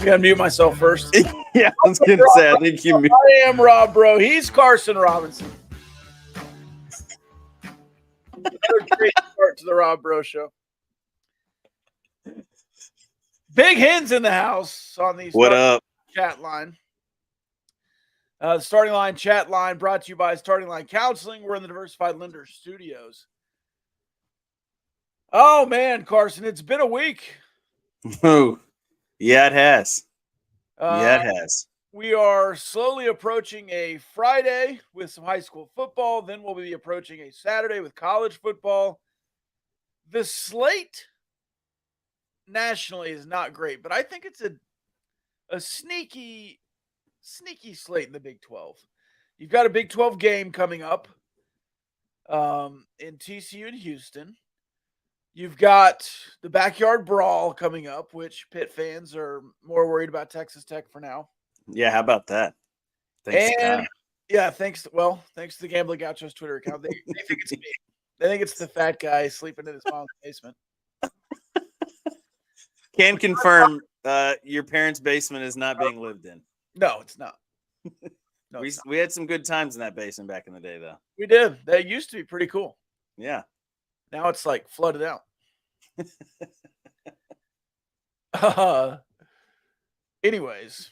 me unmute myself first. Yeah, I was going to say, I think you. I am Rob Bro. He's Carson Robinson. Another great start to the Rob Bro Show. Big Hens in the house on the What up? Chat line. The Starting Line chat line brought to you by Starting Line Counseling. We're in the Diversified Lender Studios. Oh, man, Carson, it's been a week. Oh, yeah, it has. Yeah, it has. We are slowly approaching a Friday with some high school football. Then we'll be approaching a Saturday with college football. The slate nationally is not great, but I think it's a sneaky slate in the Big 12. You've got a Big 12 game coming up in TCU and Houston. You've got the Backyard Brawl coming up, which Pitt fans are more worried about Texas Tech for now. Yeah, how about that? Thanks to the Gambling Gauchos Twitter account. They think it's me. They think it's the fat guy sleeping in his mom's basement. Can confirm your parents' basement is not being lived in. No, it's not. No, we had some good times in that basement back in the day, though. We did. That used to be pretty cool. Yeah. Now it's like flooded out. Anyways,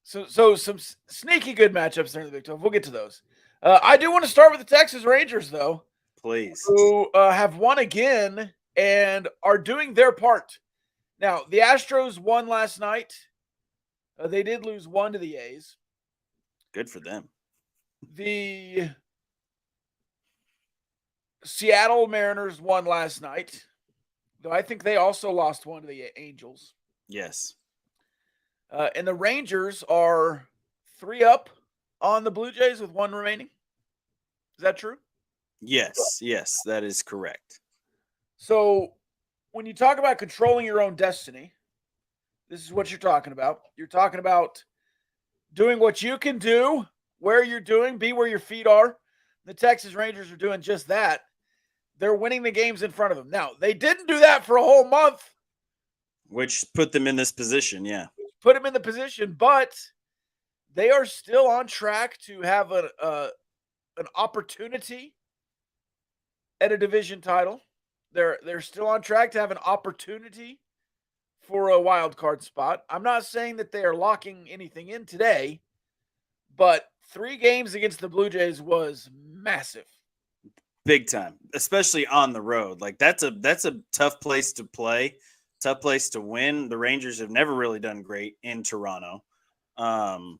so some sneaky good matchups there in the Big 12. We'll get to those. I do want to start with the Texas Rangers, though. Please. Who have won again and are doing their part. Now, the Astros won last night. They did lose 1 to the A's. Good for them. The Seattle Mariners won last night, though I think they also lost 1 to the Angels. Yes. And the Rangers are 3 up on the Blue Jays with 1 remaining. Is that true? Yes, that is correct. So when you talk about controlling your own destiny, this is what you're talking about. You're talking about doing what you can do, where you're doing, be where your feet are. The Texas Rangers are doing just that. They're winning the games in front of them. Now, they didn't do that for a whole month. Which put them in this position, yeah. Put them in the position, but they are still on track to have an opportunity at a division title. They're still on track to have an opportunity for a wild card spot. I'm not saying that they are locking anything in today, but 3 games against the Blue Jays was massive. Big time, especially on the road. Like that's a tough place to play, tough place to win. The Rangers have never really done great in Toronto. Going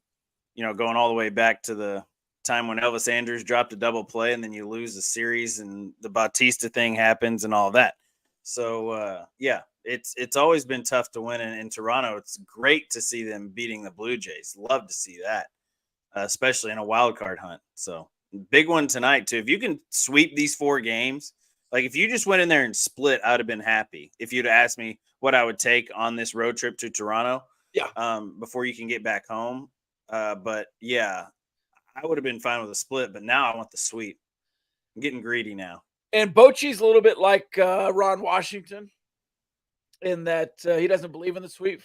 all the way back to the time when Elvis Andrus dropped a double play and then you lose a series and the Bautista thing happens and all that. So, it's always been tough to win in Toronto. It's great to see them beating the Blue Jays. Love to see that, especially in a wild card hunt. So big one tonight, too. If you can sweep these 4 games, like if you just went in there and split, I would have been happy. If you'd asked me what I would take on this road trip to Toronto before you can get back home. But, yeah, I would have been fine with a split, but now I want the sweep. I'm getting greedy now. And Bochy's a little bit like Ron Washington in that he doesn't believe in the sweep.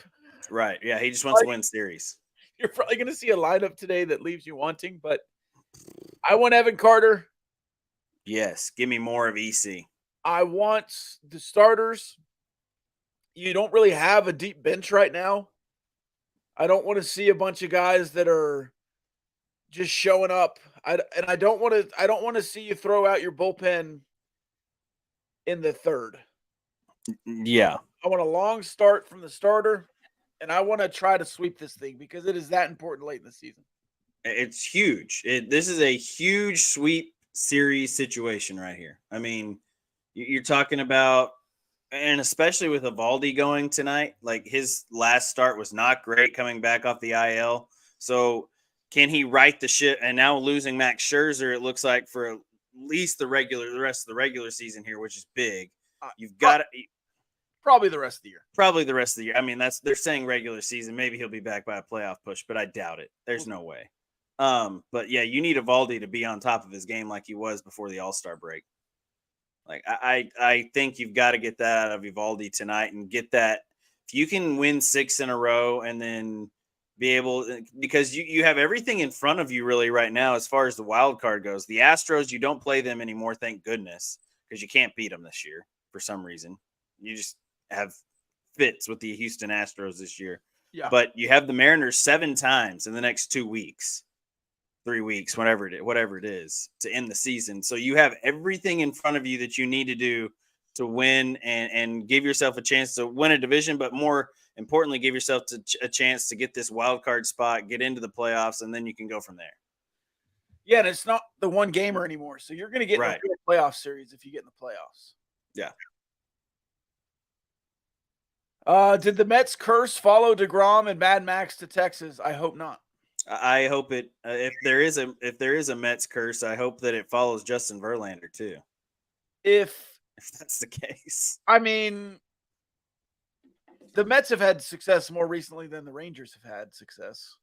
Right. Yeah, he just wants to win series. You're probably going to see a lineup today that leaves you wanting, but I want Evan Carter. Yes, give me more of EC. I want the starters. You don't really have a deep bench right now. I don't want to see a bunch of guys that are just showing up. I don't want to see you throw out your bullpen in the 3rd. Yeah. I want a long start from the starter, and I want to try to sweep this thing because it is that important late in the season. It's huge. This is a huge sweep series situation right here. I mean, you're talking about, and especially with Evaldi going tonight, like his last start was not great coming back off the IL. So can he right the ship? And now losing Max Scherzer, it looks like for at least the rest of the regular season here, which is big. You've got probably the rest of the year. Probably the rest of the year. I mean, they're saying regular season. Maybe he'll be back by a playoff push, but I doubt it. There's no way. But yeah, you need Evaldi to be on top of his game like he was before the All-Star break. Like I think you've got to get that out of Evaldi tonight and get that. if you can win 6 in a row and then be able, because you have everything in front of you really right now as far as the wild card goes. The Astros, you don't play them anymore, thank goodness, because you can't beat them this year for some reason. You just have fits with the Houston Astros this year. Yeah. But you have the Mariners 7 times in the next 2 weeks, 3 weeks, whatever it is, to end the season. So you have everything in front of you that you need to do to win and give yourself a chance to win a division, but more importantly, give yourself a chance to get this wild card spot, get into the playoffs, and then you can go from there. Yeah, and it's not the one gamer anymore. So you're going to get right. a playoff series if you get in the playoffs. Yeah. Did the Mets curse follow DeGrom and Mad Max to Texas? I hope not. I hope it. If there is a Mets curse, I hope that it follows Justin Verlander too. If that's the case, I mean, the Mets have had success more recently than the Rangers have had success.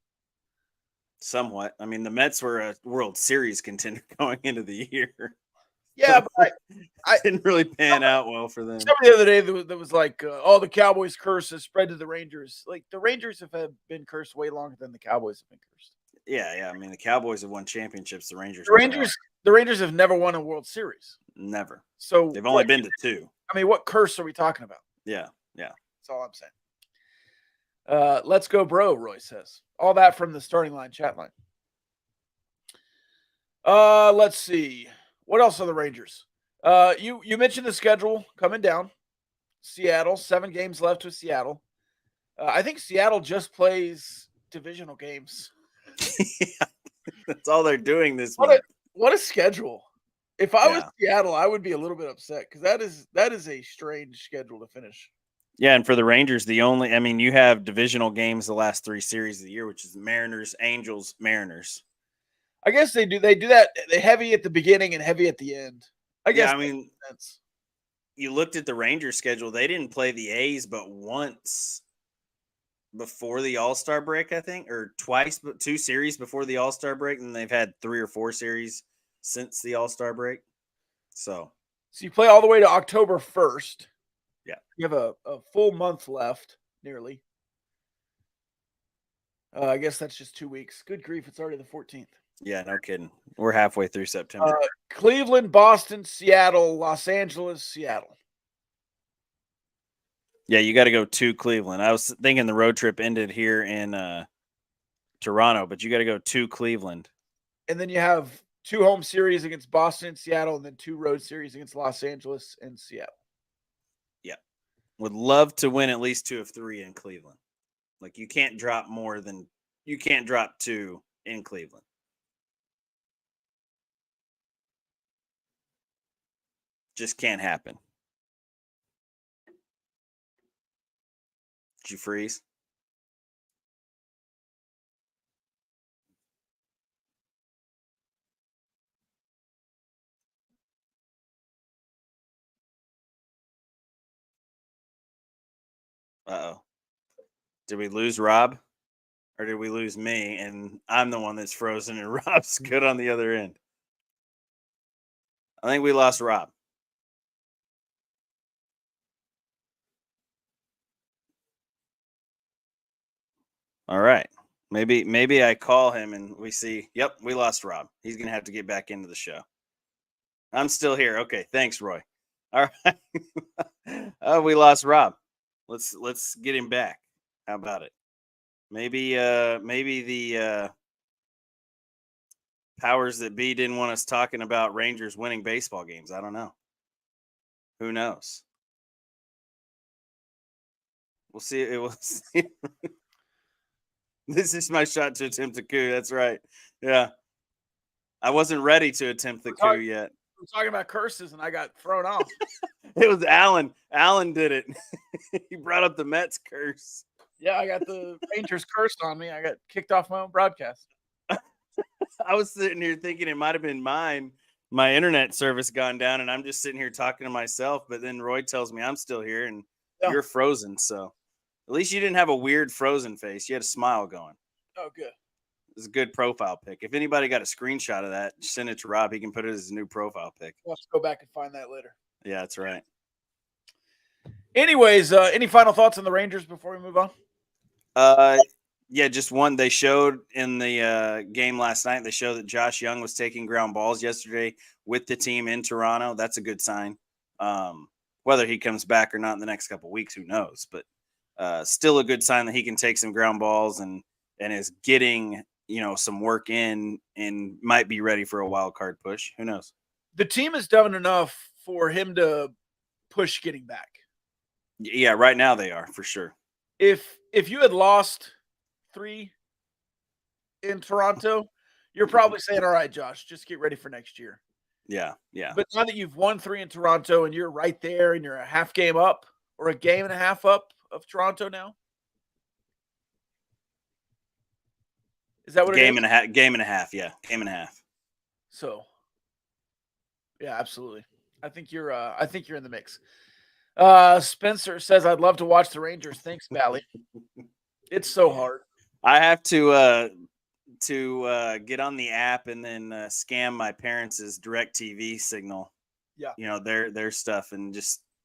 Somewhat. I mean, the Mets were a World Series contender going into the year. Yeah, but I didn't really pan out well for them. The other day that was like, the Cowboys curse has spread to the Rangers. Like the Rangers have been cursed way longer than the Cowboys have been cursed. Yeah. I mean, the Cowboys have won championships. The Rangers have never won a World Series. Never. So they've only been to 2. I mean, what curse are we talking about? Yeah. That's all I'm saying. Let's go, bro. Roy says all that from the starting line chat line. Let's see. What else are the Rangers? You mentioned the schedule coming down. Seattle, 7 games left with Seattle. I think Seattle just plays divisional games. Yeah, that's all they're doing this month. What a schedule. If I was Seattle, I would be a little bit upset because that is a strange schedule to finish. Yeah, and for the Rangers, you have divisional games the last 3 series of the year, which is Mariners, Angels, Mariners. I guess they do that. They heavy at the beginning and heavy at the end. I guess. Yeah, I mean, you looked at the Rangers schedule. They didn't play the A's but once before the All-Star break, I think, or twice, but 2 series before the All-Star break, and they've had 3 or 4 series since the All-Star break. So you play all the way to October 1st. Yeah. You have a full month left, nearly. I guess that's just 2 weeks. Good grief, it's already the 14th. Yeah, no kidding. We're halfway through September. Cleveland, Boston, Seattle, Los Angeles, Seattle. Yeah, you got to go to Cleveland. I was thinking the road trip ended here in Toronto, but you got to go to Cleveland. And then you have 2 home series against Boston and Seattle, and then 2 road series against Los Angeles and Seattle. Yeah. Would love to win at least 2 of 3 in Cleveland. Like you can't drop 2 in Cleveland. Just can't happen. Did you freeze? Uh-oh. Did we lose Rob? Or did we lose me? And I'm the one that's frozen and Rob's good on the other end. I think we lost Rob. All right. Maybe I call him and we see, yep, we lost Rob. He's going to have to get back into the show. I'm still here. Okay. Thanks, Roy. All right. Oh, we lost Rob. Let's get him back. How about it? Maybe the powers that be didn't want us talking about Rangers winning baseball games. I don't know. Who knows? We'll see. It will see. This is my shot to attempt a coup. That's right. Yeah. I wasn't ready to attempt the coup yet. We're talking about curses and I got thrown off. It was Alan. Alan did it. He brought up the Mets curse. Yeah, I got the Rangers curse on me. I got kicked off my own broadcast. I was sitting here thinking it might have been mine. My internet service gone down and I'm just sitting here talking to myself. But then Roy tells me I'm still here and you're frozen. So at least you didn't have a weird frozen face. You had a smile going. Oh, good. It's a good profile pic. If anybody got a screenshot of that, send it to Rob. He can put it as a new profile pic. We'll have to go back and find that later. Yeah, that's right. Anyways, any final thoughts on the Rangers before we move on? Yeah, just one. They showed in the game last night. They showed that Josh Young was taking ground balls yesterday with the team in Toronto. That's a good sign. Whether he comes back or not in the next couple of weeks, who knows? But still a good sign that he can take some ground balls and is getting some work in and might be ready for a wild card push. Who knows? The team has done enough for him to push getting back. Yeah, right now they are for sure. If you had lost 3 in Toronto, you're probably saying, all right, Josh, just get ready for next year. Yeah, yeah. But now that you've won 3 in Toronto and you're right there and you're a half game up or a game and a half up of Toronto now. Is that what Game it is? and a half, game and a half, yeah. Game and a half. So yeah, absolutely. I think you're in the mix. Spencer says I'd love to watch the Rangers. Thanks, Bally. It's so hard. I have to get on the app and then scam my parents' DirecTV signal. Yeah. Their stuff and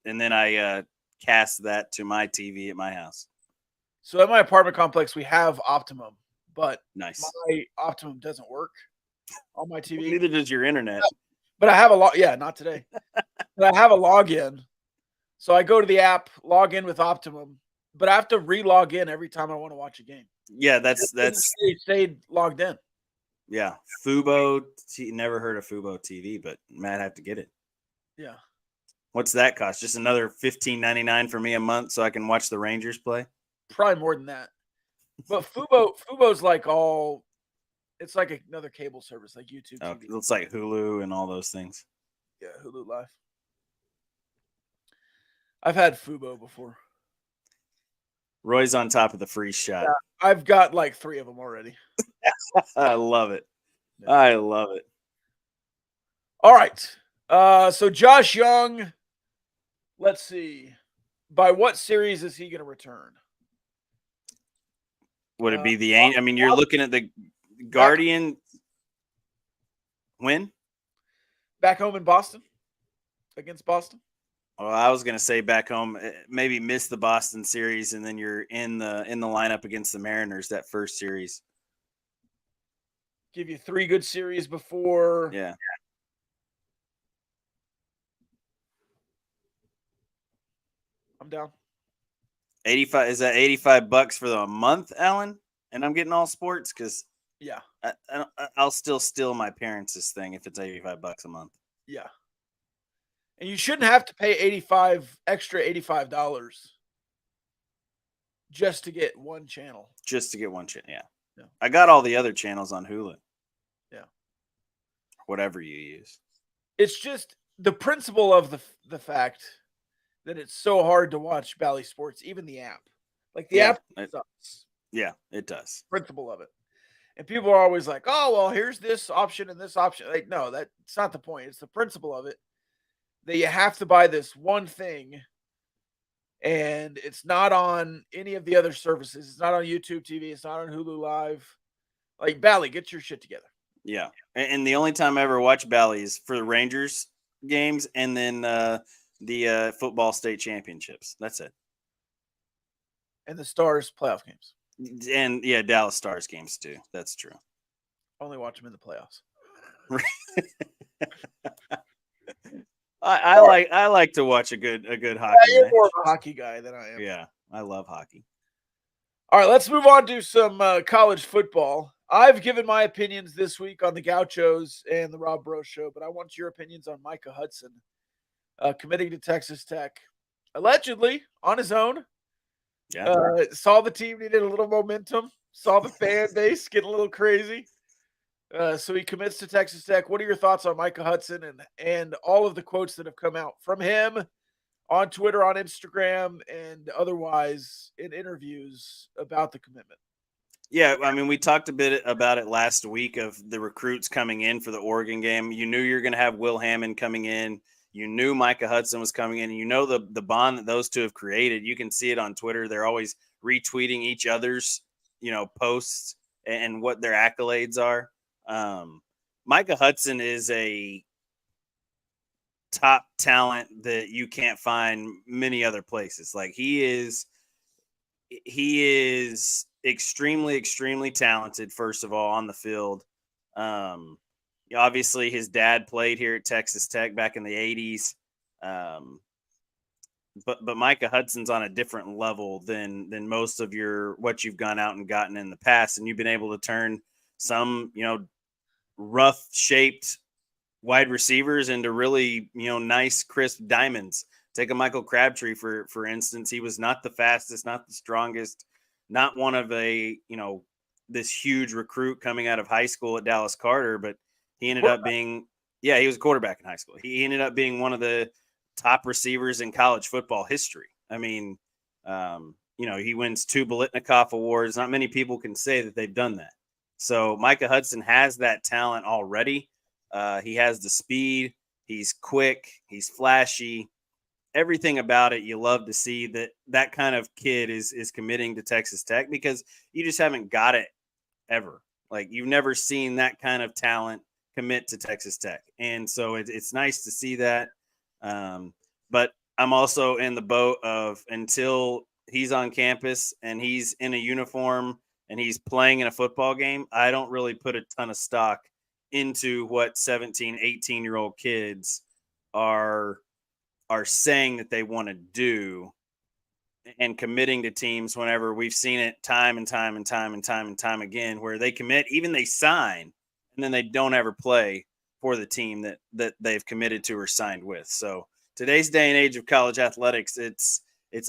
then I cast that to my TV at my house. So at my apartment complex we have Optimum, but nice. My Optimum doesn't work on my TV. Neither does your internet. But I have not today. But I have a login. So I go to the app, log in with Optimum, but I have to re-log in every time I want to watch a game. Yeah, that's stayed logged in. Yeah, Fubo. Never heard of Fubo TV, but might have to get it. Yeah. What's that cost? Just another $15.99 for me a month so I can watch the Rangers play? Probably more than that. But Fubo's like it's like another cable service like YouTube TV. It's like Hulu and all those things. Yeah, Hulu Live. I've had Fubo before. Roy's on top of the free shot. Yeah, I've got like 3 of them already. I love it. Yeah. I love it. All right. So Josh Young, let's see. By what series is he going to return? Would it be the I mean, you're looking at the Guardian. When? Back home in Boston? Against Boston? Oh, I was going to say back home, maybe miss the Boston series, and then you're in the lineup against the Mariners that first series. Give you 3 good series before. Yeah. I'm down. 85 is that $85 for the month, Alan? And I'm getting all sports because yeah, I'll still steal my parents' thing if it's $85 a month. Yeah. And you shouldn't have to pay $85 just to get one channel. Just to get one channel, yeah. I got all the other channels on Hulu. Yeah. Whatever you use. It's just the principle of the fact that it's so hard to watch Bally Sports, even the app. Like the app sucks. Yeah, it does. Principle of it. And people are always like, oh, well, here's this option and this option. Like, no, that's not the point. It's the principle of it. That you have to buy this one thing, and it's not on any of the other services. It's not on YouTube TV. It's not on Hulu Live. Like, Bally, get your shit together. Yeah. And the only time I ever watch Bally is for the Rangers games and then the football state championships. That's it. And the Stars playoff games. And, yeah, Dallas Stars games, too. That's true. Only watch them in the playoffs. I like to watch a good hockey. Yeah, you're more of a hockey guy than I am. Yeah, I love hockey. All right, let's move on to some college football. I've given my opinions this week on the Gauchos and the Rob Bro Show, but I want your opinions on Micah Hudson committing to Texas Tech, allegedly on his own. Yeah, saw the team needed a little momentum. Saw the fan base getting a little crazy. So he commits to Texas Tech. What are your thoughts on Micah Hudson and all of the quotes that have come out from him on Twitter, on Instagram, and otherwise in interviews about the commitment? Yeah, I mean, we talked a bit about it last week of the recruits coming in for the Oregon game. You knew you were going to have Will Hammond coming in. You knew Micah Hudson was coming in. And you know the bond that those two have created. You can see it on Twitter. They're always retweeting each other's, posts and what their accolades are. Micah Hudson is a top talent that you can't find many other places. Like he is extremely, extremely talented. First of all, on the field, obviously his dad played here at Texas Tech back in the '80s. But Micah Hudson's on a different level than most of what you've gone out and gotten in the past, and you've been able to turn some rough shaped wide receivers into really nice crisp diamonds. Take a Michael Crabtree for instance. He was not the fastest, not the strongest, not one of this huge recruit coming out of high school at Dallas Carter, but he ended up being he was a quarterback in high school. He ended up being one of the top receivers in college football history. I mean, he wins 2 Biletnikoff awards. Not many people can say that they've done that. So Micah Hudson has that talent already. He has the speed. He's quick. He's flashy. Everything about it, you love to see that kind of kid is committing to Texas Tech, because you just haven't got it ever. Like, you've never seen that kind of talent commit to Texas Tech. And so it's nice to see that. But I'm also in the boat of, until he's on campus and he's in a uniform and he's playing in a football game, I don't really put a ton of stock into what 17, 18-year-old kids are saying that they want to do and committing to teams, whenever we've seen it time and time and time and time and time again, where they commit, even they sign, and then they don't ever play for the team that they've committed to or signed with. So today's day and age of college athletics, it's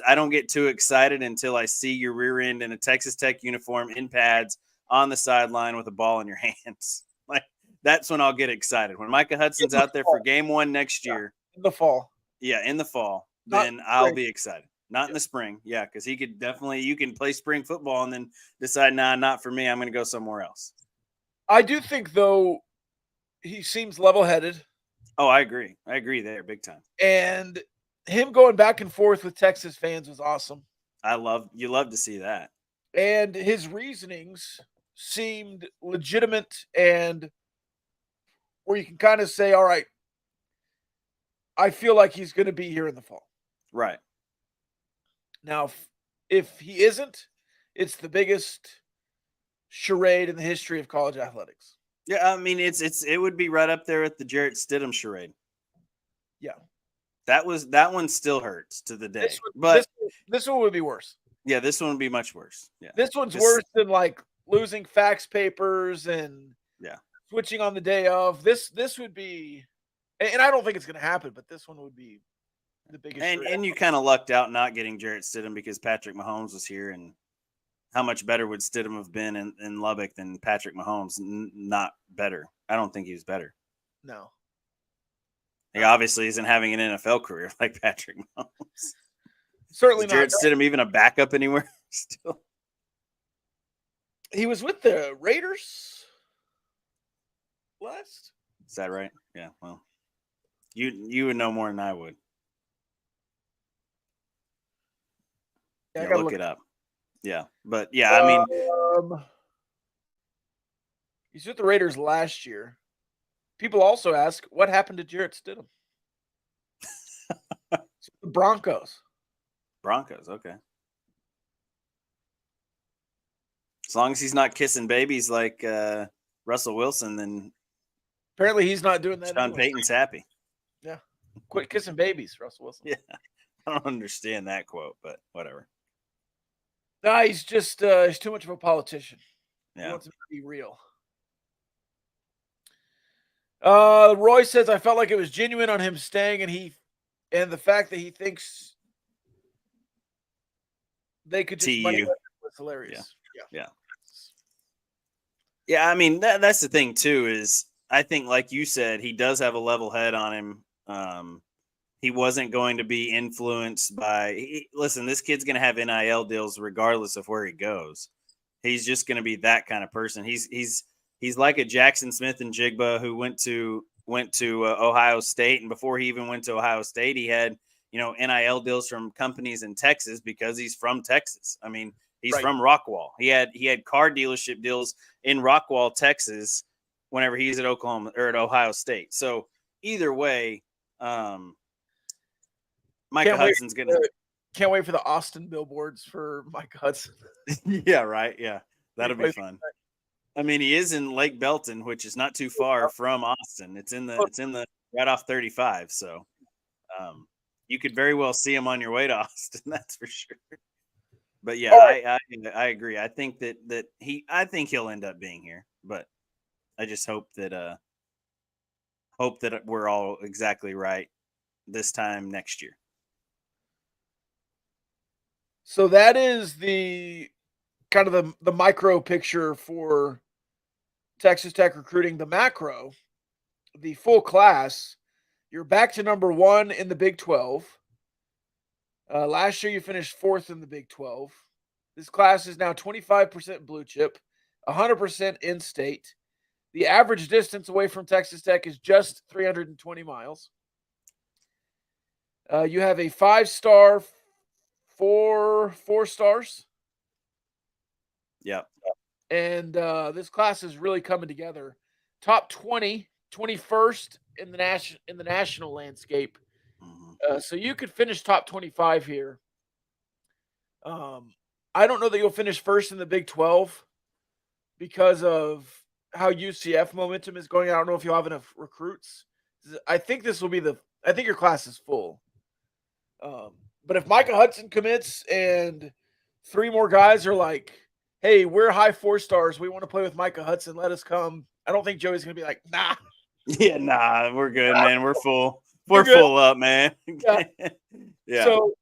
I don't get too excited until I see your rear end in a Texas Tech uniform, in pads, on the sideline with a ball in your hands. Like, that's when I'll get excited. When Micah Hudson's out there for game 1 next year. In the fall. Yeah, in the fall. Then I'll be excited. Not in the spring. Yeah, because he could definitely, you can play spring football and then decide, nah, not for me. I'm going to go somewhere else. I do think, though, he seems level-headed. Oh, I agree. I agree there, big time. And him going back and forth with Texas fans was awesome. You love to see that. And his reasonings seemed legitimate, and where you can kind of say, all right, I feel like he's going to be here in the fall. Right. Now, if he isn't, it's the biggest charade in the history of college athletics. Yeah, I mean, it would be right up there with the Jarrett Stidham charade. Yeah. That one still hurts to the day. This one would be worse. Yeah, this one would be much worse. Yeah. This one's worse than, like, losing fax papers and switching on the day of. This would be, and I don't think it's going to happen, but this one would be the biggest. And you kind of lucked out not getting Jarrett Stidham, because Patrick Mahomes was here, and how much better would Stidham have been in Lubbock than Patrick Mahomes? Not better. I don't think he was better. No. He obviously isn't having an NFL career like Patrick Mahomes. Certainly not. Jarrett Stidham even a backup anywhere still? He was with the Raiders last. Is that right? Yeah. Well, you would know more than I would. Yeah, look it up. Yeah, but yeah, I mean, he's with the Raiders last year. People also ask, what happened to Jarrett Stidham? The Broncos. Okay. As long as he's not kissing babies like Russell Wilson, then apparently he's not doing that. Sean Payton's happy. Yeah. Quit kissing babies, Russell Wilson. Yeah. I don't understand that quote, but whatever. No, he's just he's too much of a politician. Yeah. He wants to be real. Roy says, I felt like it was genuine on him staying, and the fact that he thinks they could just money was hilarious. Yeah, I mean, that's the thing too, is I think, like you said, he does have a level head on him. He wasn't going to be influenced by listen, this kid's going to have NIL deals regardless of where he goes. He's just going to be that kind of person. He's like a Jackson Smith and Jigba who went to Ohio State, and before he even went to Ohio State, he had NIL deals from companies in Texas because he's from Texas. I mean, he's from Rockwall. He had car dealership deals in Rockwall, Texas, whenever he's at Oklahoma or at Ohio State. So either way, Micah Hudson's going to. Can't wait for the Austin billboards for Micah Hudson. Yeah, right. Yeah, that'll be fun. I mean, he is in Lake Belton, which is not too far from Austin. It's in the right off 35. So you could very well see him on your way to Austin. That's for sure. But yeah, right. I agree. I think I think he'll end up being here, but I just hope that we're all exactly right this time next year. So that is the kind of the micro picture for Texas Tech recruiting. The macro, the full class, you're back to number 1 in the Big 12. Last year you finished 4th in the Big 12. This class is now 25% blue chip, 100% in-state. The average distance away from Texas Tech is just 320 miles. You have a 5-star, 4 stars. Yep. And this class is really coming together. Top 20, 21st in the national landscape. Mm-hmm. So you could finish top 25 here. I don't know that you'll finish first in the Big 12 because of how UCF momentum is going. I don't know if you'll have enough recruits. I think I think your class is full. But if Micah Hudson commits and 3 more guys are like, hey, we're high 4 stars, we want to play with Micah Hudson, let us come. I don't think Joey's going to be like, nah. Yeah, nah, we're good, man. We're full. We're full up, man. Yeah. Yeah. So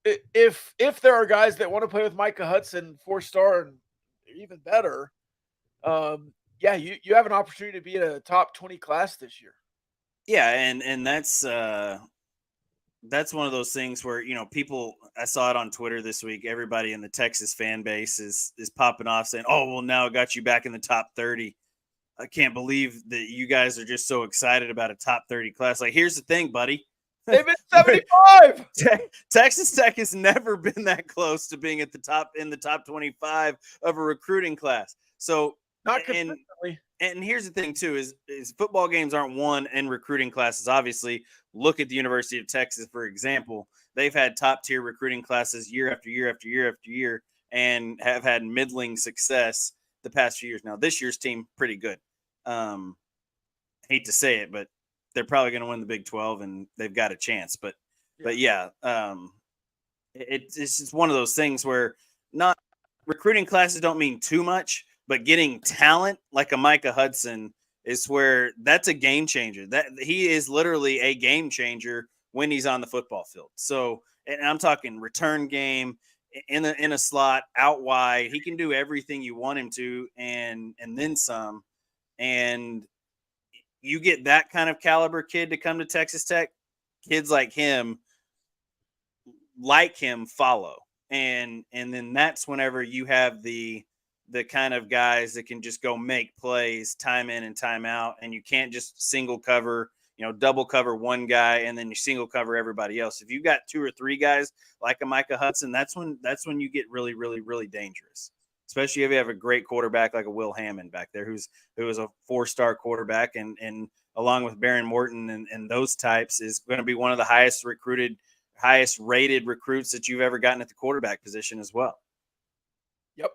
if there are guys that want to play with Micah Hudson, 4-star and even better, yeah, you have an opportunity to be in a top 20 class this year. Yeah, and that's one of those things where, people, I saw it on Twitter this week, everybody in the Texas fan base is popping off saying, oh, well, now it got you back in the top 30. I can't believe that you guys are just so excited about a top 30 class. Like, here's the thing, buddy. They've been 75. Texas Tech has never been that close to being in the top 25 of a recruiting class. So not consistently. And here's the thing too, is football games aren't won in recruiting classes. Obviously, look at the University of Texas, for example. They've had top tier recruiting classes year after year after year after year and have had middling success the past few years. Now, this year's team, pretty good. Hate to say it, but they're probably going to win the Big 12 and they've got a chance. But yeah, it's just one of those things where not recruiting classes don't mean too much, but getting talent like a Micah Hudson is where that's a game changer. That he is literally a game changer when he's on the football field. So, and I'm talking return game, in a slot, out wide. He can do everything you want him to, and then some. And you get that kind of caliber kid to come to Texas Tech, kids like him follow. And then that's whenever you have the kind of guys that can just go make plays time in and time out, and you can't just single cover, double cover one guy and then you single cover everybody else. If you've got 2 or 3 guys like a Micah Hudson, that's when you get really, really, really dangerous. Especially if you have a great quarterback like a Will Hammond back there, who was a 4-star quarterback, and along with Baron Morton and those types, is going to be one of the highest rated recruits that you've ever gotten at the quarterback position as well. Yep.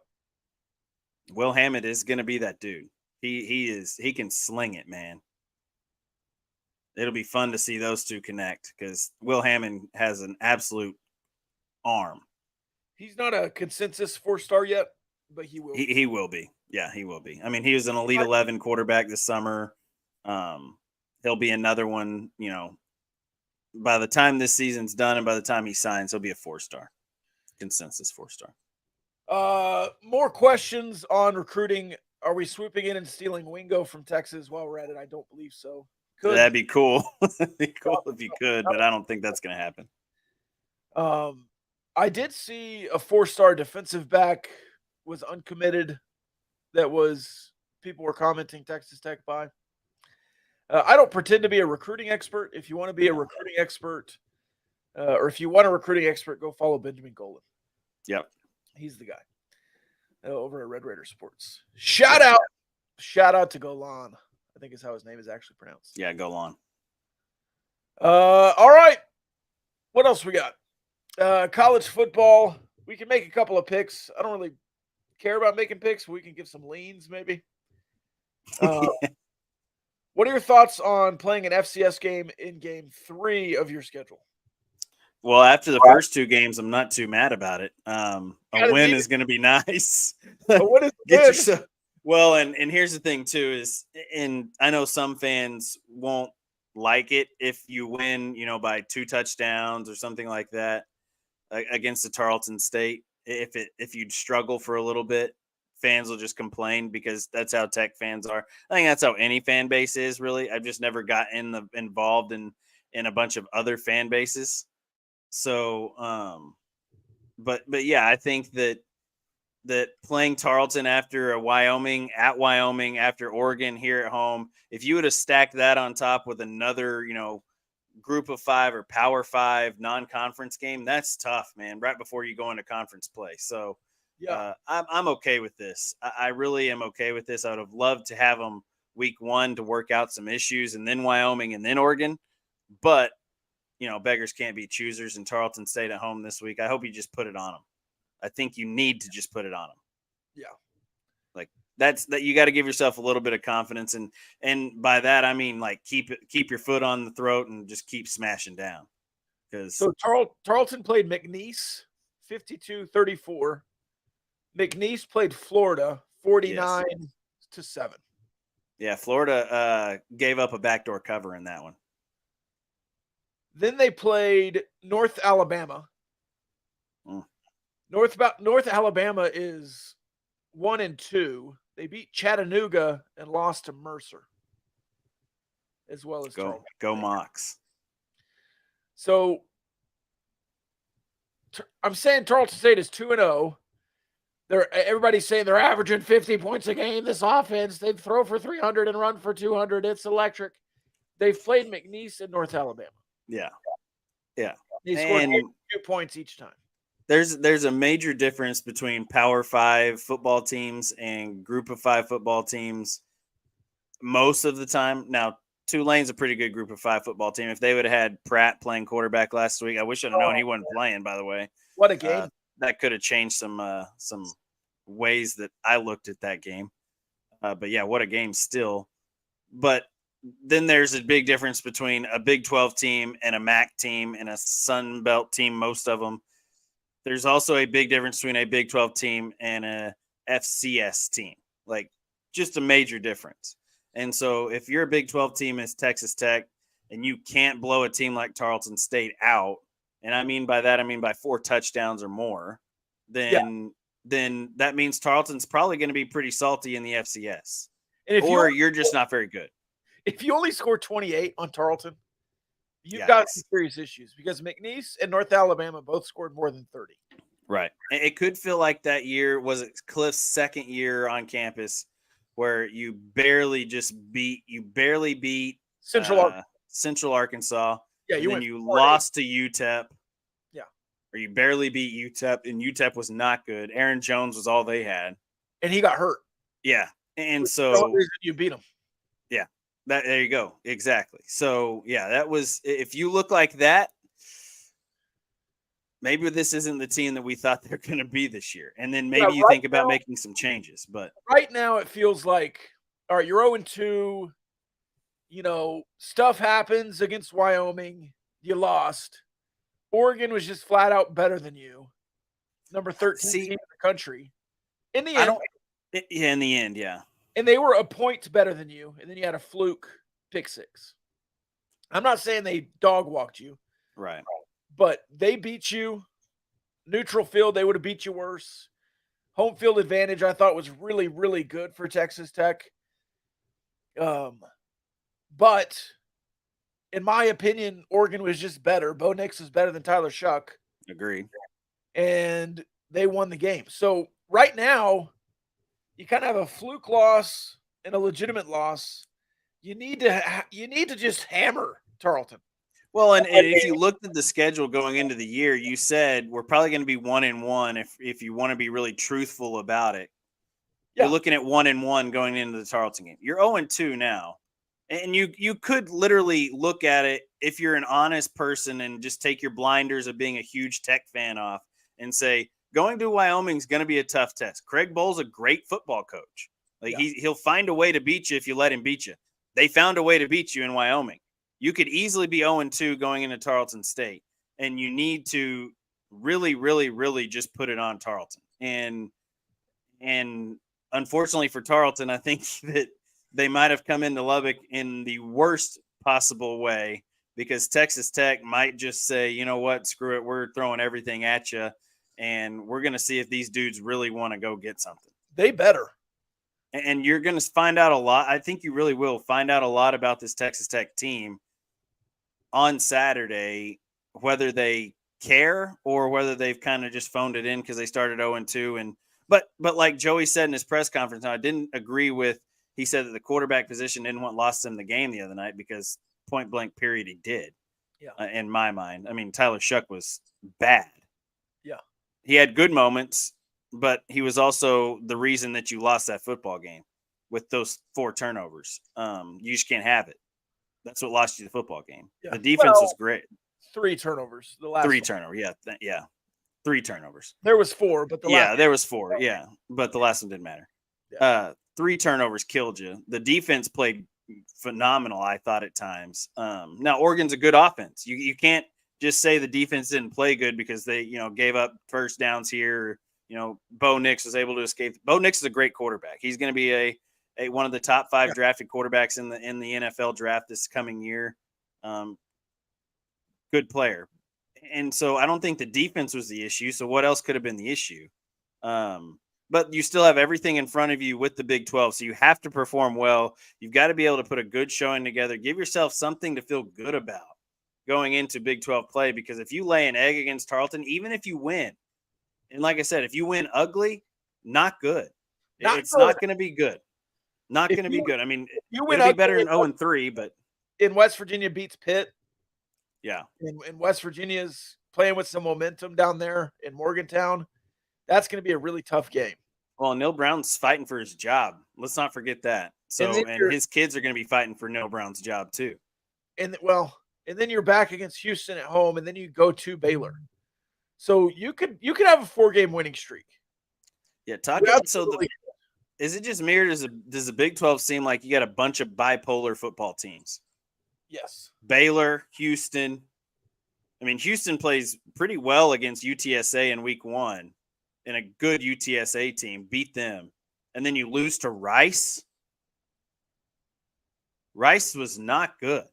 Will Hammond is going to be that dude. He can sling it, man. It'll be fun to see those two connect because Will Hammond has an absolute arm. He's not a consensus 4-star yet, but he will. He will be. Yeah, he will be. I mean, he was an Elite 11 quarterback this summer. He'll be another one, by the time this season's done and by the time he signs, he'll be a 4-star. Consensus 4-star. More questions on recruiting. Are we swooping in and stealing Wingo from Texas while we're at it? I don't believe so. That'd be cool. That'd be cool if you could, but I don't think that's going to happen. I did see a 4-star defensive back was uncommitted. People were commenting Texas Tech by. I don't pretend to be a recruiting expert. If you want to be a recruiting expert, or if you want a recruiting expert, go follow Benjamin Golan. Yep. He's the guy over at Red Raider Sports. Shout out to Golan. I think is how his name is actually pronounced. Yeah, Golan. All right. What else we got? College football. We can make a couple of picks. I don't really care about making picks. We can give some leans, maybe. What are your thoughts on playing an FCS game in game 3 of your schedule? Well, after the first 2 games, I'm not too mad about it. A Gotta win need is going to be nice. What is Get win? yourself well, and here's the thing too is, and I know some fans won't like it if you win, by 2 touchdowns or something like that against the Tarleton State. If you'd struggle for a little bit, fans will just complain because that's how Tech fans are. I think that's how any fan base is really. I've just never got involved in a bunch of other fan bases. So, but yeah, I think that playing Tarleton after Wyoming after Oregon here at home, if you would have stacked that on top with another, group of 5 or power 5 non-conference game, that's tough, man, right before you go into conference play. So Yeah. I'm okay with this. I really am okay with this. I would have loved to have them week 1 to work out some issues and then Wyoming and then Oregon. But, beggars can't be choosers, and Tarleton State at home this week. I hope you just put it on them. I think you need to just put it on them. Yeah. Like that you got to give yourself a little bit of confidence. And by that, I mean, like, keep your foot on the throat and just keep smashing down. So Tarleton played McNeese 52-34. McNeese played Florida 49-7. Yeah. Florida gave up a backdoor cover in that one. Then they played North Alabama. North Alabama is 1-2. They beat Chattanooga and lost to Mercer, as well as go Mocs. So I'm saying Tarleton State is 2-0. Everybody's saying they're averaging 50 points a game. This offense, they throw for 300 and run for 200. It's electric. They've played McNeese and North Alabama. Yeah. They scored 2 points each time. There's a major difference between Power 5 football teams and Group of 5 football teams most of the time. Now, Tulane's a pretty good Group of 5 football team. If they would have had Pratt playing quarterback last week, I wish I'd have known he wasn't playing, by the way. What a game. That could have changed some ways that I looked at that game. But yeah, what a game still. But then there's a big difference between a Big 12 team and a MAC team and a Sun Belt team, most of them. There's also a big difference between a Big 12 team and a FCS team, like just a major difference. And so if you're a Big 12 team as Texas Tech and you can't blow a team like Tarleton State out, and I mean by 4 touchdowns or more, then that means Tarleton's probably going to be pretty salty in the FCS. Or you're just not very good. If you only score 28 on Tarleton, you've got some serious issues because McNeese and North Alabama both scored more than 30. Right. It could feel like that year was Cliff's second year on campus where you barely beat Central Arkansas. Yeah, you lost to UTEP. Yeah. Or you barely beat UTEP, and UTEP was not good. Aaron Jones was all they had. And he got hurt. Yeah. And so you beat him. Yeah. There you go. Exactly. So, yeah, that was – if you look like that, maybe this isn't the team that we thought they're going to be this year. And then maybe you think about making some changes. But right now it feels like, all right, you're 0-2. Stuff happens against Wyoming. You lost. Oregon was just flat out better than you. Number 13 team in the country. In the end. In the end, yeah. And they were a point better than you. And then you had a fluke pick 6. I'm not saying they dog walked you. Right. But they beat you. Neutral field, they would have beat you worse. Home field advantage, I thought, was really, really good for Texas Tech. But in my opinion, Oregon was just better. Bo Nix is better than Tyler Shuck. Agreed. And they won the game. So right now, you kind of have a fluke loss and a legitimate loss. You need to just hammer Tarleton. Well, and if you looked at the schedule going into the year, you said we're probably going to be 1-1 if you want to be really truthful about it. Yeah. You're looking at 1-1 going into the Tarleton game. You're 0-2 now. And you could literally look at it if you're an honest person and just take your blinders of being a huge Tech fan off and say, going to Wyoming is going to be a tough test. Craig Bohl's a great football coach. Like he'll find a way to beat you if you let him beat you. They found a way to beat you in Wyoming. You could easily be 0-2 going into Tarleton State, and you need to really, really, really just put it on Tarleton. And unfortunately for Tarleton, I think that they might have come into Lubbock in the worst possible way because Texas Tech might just say, you know what, screw it, we're throwing everything at you, and we're going to see if these dudes really want to go get something. They better. And you're going to find out a lot. I think you really will find out a lot about this Texas Tech team on Saturday, whether they care or whether they've kind of just phoned it in because they started 0-2. But like Joey said in his press conference, I didn't agree with. He said that the quarterback position didn't want lost him the game the other night because point blank period he did. Yeah. In my mind, I mean Tyler Shuck was bad. Yeah, he had good moments, but he was also the reason that you lost that football game with those 4 turnovers. You just can't have it. That's what lost you the football game. Yeah. The defense was great. 3 turnovers. The last 3 turnovers. Yeah. 3 turnovers. There was 4, but there was 4. Yeah, but the last one didn't matter. Yeah. 3 turnovers killed you. The defense played phenomenal, I thought, at times. Now Oregon's a good offense. You can't just say the defense didn't play good because they gave up first downs here. Bo Nix was able to escape. Bo Nix is a great quarterback. He's going to be a one of the top 5 drafted quarterbacks in the NFL draft this coming year. Good player. And so I don't think the defense was the issue. So what else could have been the issue? But you still have everything in front of you with the Big 12. So you have to perform well. You've got to be able to put a good showing together. Give yourself something to feel good about going into Big 12 play, because if you lay an egg against Tarleton, even if you win, and like I said, if you win ugly, not good. It's not going to be good. Not going to be good. I mean, it'll be better than 0-3, but in West Virginia beats Pitt. Yeah. And West Virginia's playing with some momentum down there in Morgantown. That's going to be a really tough game. Well, Neil Brown's fighting for his job. Let's not forget that. So, and his kids are going to be fighting for Neil Brown's job too. And then you're back against Houston at home, and then you go to Baylor. So you could have a 4-game winning streak. Yeah, is it just me, or does the Big 12 seem like you got a bunch of bipolar football teams? Yes. Baylor, Houston. I mean, Houston plays pretty well against UTSA in week 1, and a good UTSA team beat them. And then you lose to Rice. Rice was not good.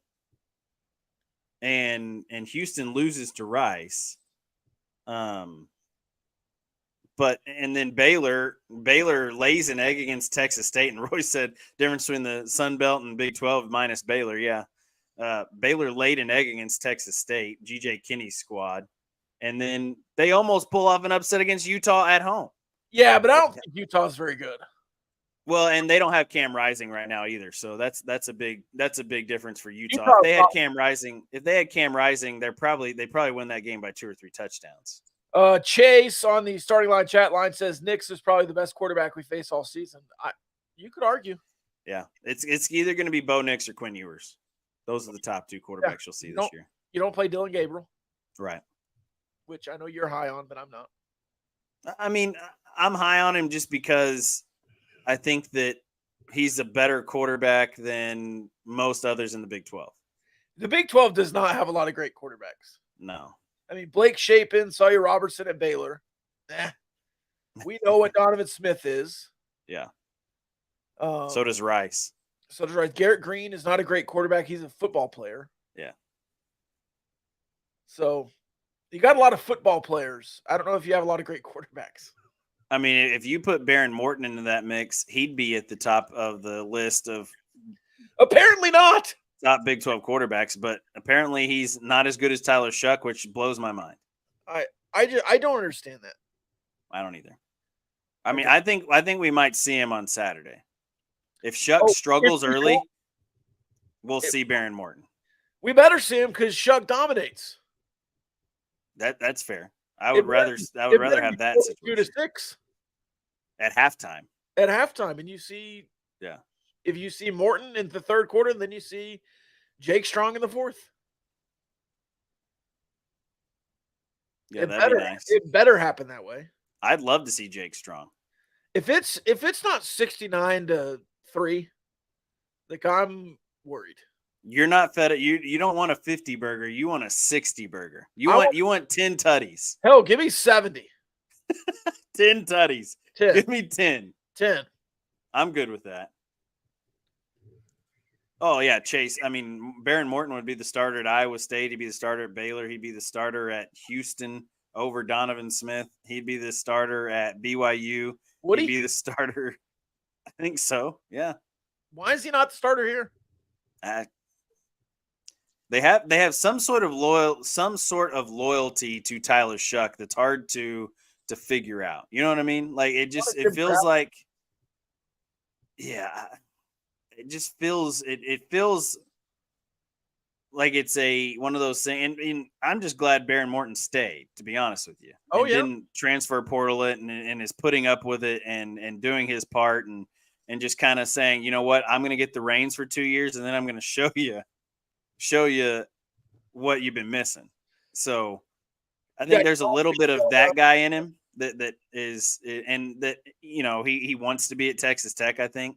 And Houston loses to Rice. And then Baylor lays an egg against Texas State. And Roy said difference between the Sun Belt and Big 12 minus Baylor. Yeah. Baylor laid an egg against Texas State, GJ Kinney's squad. And then they almost pull off an upset against Utah at home. Yeah, but I don't think Utah's very good. Well, and they don't have Cam Rising right now either, so that's a big difference for Utah. If they had Cam Rising, they probably win that game by 2 or 3 touchdowns. Chase on the starting line chat line says Nix is probably the best quarterback we face all season. You could argue. Yeah, it's either going to be Bo Nix or Quinn Ewers. Those are the top 2 quarterbacks you'll see this year. You don't play Dylan Gabriel, right? Which I know you're high on, but I'm not. I mean, I'm high on him just because I think that he's a better quarterback than most others in the Big 12. The Big 12 does not have a lot of great quarterbacks. No. I mean, Blake Shapen, Sawyer Robertson at Baylor. We know what Donovan Smith is. Yeah. So does Rice. Garrett Green is not a great quarterback. He's a football player. Yeah. So you got a lot of football players. I don't know if you have a lot of great quarterbacks. I mean, if you put Baron Morton into that mix, he'd be at the top of the list of. Apparently not. Top Big 12 quarterbacks, but apparently he's not as good as Tyler Shuck, which blows my mind. I don't understand that. I don't either. I mean, I think we might see him on Saturday. If Shuck struggles early, we'll see Baron Morton. We better see him because Shuck dominates. That's fair. I would rather have that situation. 2-6 at halftime. And you see, if you see Morton in the third quarter, then you see Jake Strong in the fourth. Yeah, that'd be nice. It better happen that way. I'd love to see Jake Strong. If it's not 69-3, like I'm worried. You're not fed it. You don't want a 50 burger. You want a 60 burger. You want 10 tutties. Hell, give me 70. 10 tutties. 10. Give me 10. 10. I'm good with that. Oh, yeah, Chase. I mean, Baron Morton would be the starter at Iowa State. He'd be the starter at Baylor. He'd be the starter at Houston over Donovan Smith. He'd be the starter at BYU. Would He'd be the starter. I think so, yeah. Why is he not the starter here? They have some sort of loyalty to Tyler Shuck that's hard to figure out. You know what I mean? Like it feels like, yeah, it just feels it feels like it's one of those things. And I'm just glad Baron Morton stayed, to be honest with you. Oh, yeah. Didn't transfer portal it and is putting up with it and doing his part and just kind of saying, you know what, I'm going to get the reins for 2 years and then I'm going to show you what you've been missing. So I think there's a little bit of that guy in him that is, and that, you know, he wants to be at Texas Tech, I think.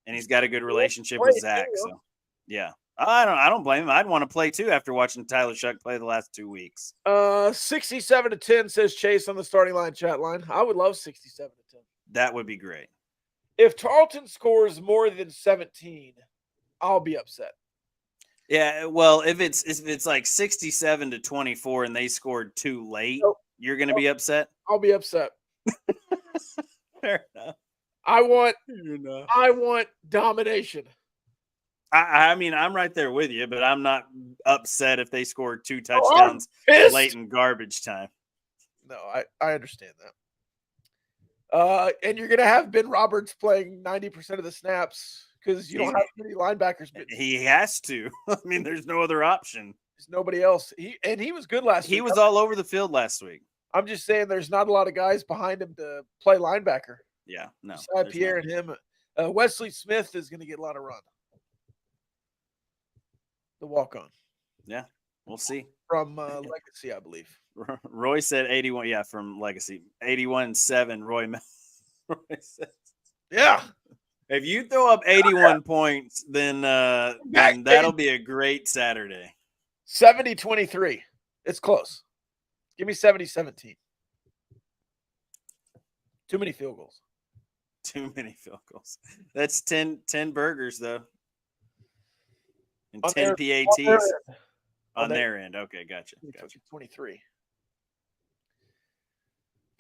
And he's got a good relationship with Zach. So yeah, I don't blame him. I'd want to play too after watching Tyler Shuck play the last 2 weeks. 67-10 says Chase on the starting line chat line. I would love 67-10. That would be great. If Tarleton scores more than 17, I'll be upset. Yeah, well, if it's like 67-24 and they scored too late, you're going to be upset? I'll be upset. Fair enough. I want domination. I mean, I'm right there with you, but I'm not upset if they scored 2 touchdowns late in garbage time. No, I understand that. And you're going to have Ben Roberts playing 90% of the snaps because you don't have many linebackers. He has to. I mean, there's no other option. There's nobody else. He was good last week. He was all over the field last week. I'm just saying there's not a lot of guys behind him to play linebacker. Yeah, no. Beside Pierre and him. Wesley Smith is going to get a lot of run. The walk-on. Yeah, we'll see. From Legacy, I believe. Roy said 81. Yeah, from Legacy. 81-7, Roy said. Yeah. If you throw up 81 points, then that'll be a great Saturday. 70-23. It's close. Give me 70-17. Too many field goals. Too many field goals. That's 10 burgers, though. And 10 PATs on their end. Okay, gotcha. 23.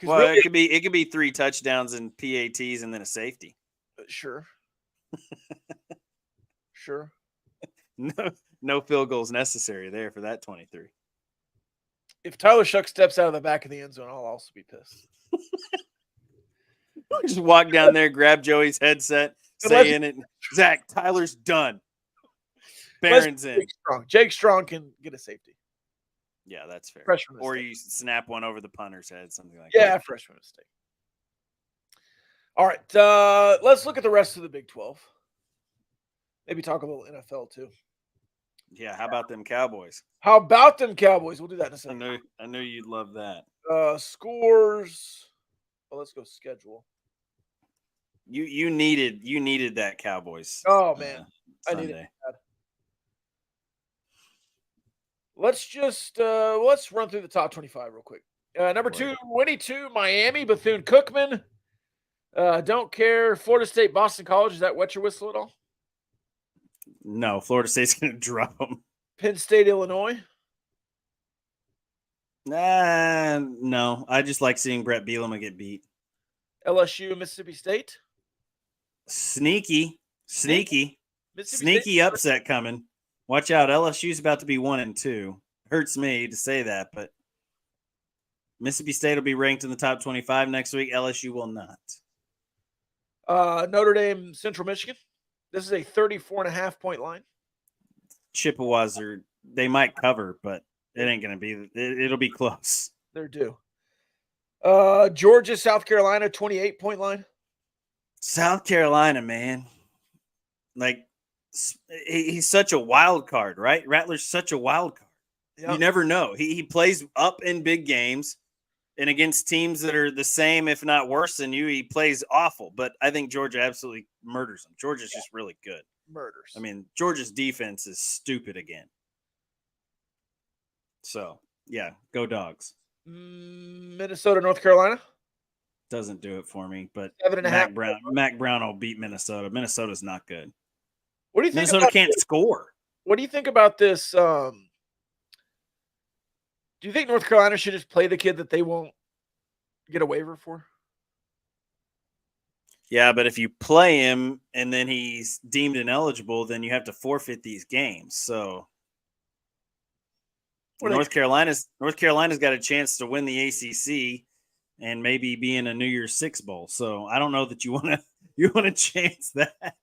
Well, really, it could be 3 touchdowns and PATs and then a safety. Sure. Sure. No field goals necessary there for that 23. If Tyler Shuck steps out of the back of the end zone, I'll also be pissed. Just walk down there, grab Joey's headset, say in it, Zach, Tyler's done. Barron's in. Jake Strong can get a safety. Yeah, that's fair. Freshman or mistake. You snap one over the punter's head, something like that. Yeah, freshman mistake. All right, let's look at the rest of the Big 12. Maybe talk a little NFL too. Yeah, how about them Cowboys? How about them Cowboys? We'll do that in a second. I knew you'd love that. Scores. Well, let's go schedule. You needed that Cowboys. Oh man, I Sunday. needed that. Let's run through the top 25 real quick. Number 2, Winnie 2, Miami, Bethune-Cookman. Don't care. Florida State, Boston College. Is that wet your whistle at all? No, Florida State's going to drop them. Penn State, Illinois. No. I just like seeing Brett Bielema get beat. LSU, Mississippi State. Sneaky upset coming. Watch out. LSU's about to be 1-2. Hurts me to say that, but Mississippi State will be ranked in the top 25 next week. LSU will not. Notre Dame, Central Michigan. This is a 34.5-point line. Chippewas they might cover, but it ain't going to be. It'll be close. They're due. Georgia, South Carolina, 28-point line. South Carolina, man. Like he's such a wild card, right? Rattler's such a wild card. Yeah. You never know. He plays up in big games and against teams that are the same, if not worse than you. He plays awful, but I think Georgia absolutely murders him. Georgia's just really good. Murders. I mean, Georgia's defense is stupid again. So, yeah, go Dogs. Minnesota, North Carolina. Doesn't do it for me, but 7.5. Mac Brown will beat Minnesota. Minnesota's not good. What do you think? Minnesota can't score. What do you think about this? Do you think North Carolina should just play the kid that they won't get a waiver for? Yeah, but if you play him and then he's deemed ineligible, then you have to forfeit these games. So North Carolina's got a chance to win the ACC and maybe be in a New Year's Six bowl. So I don't know that you want to chance that.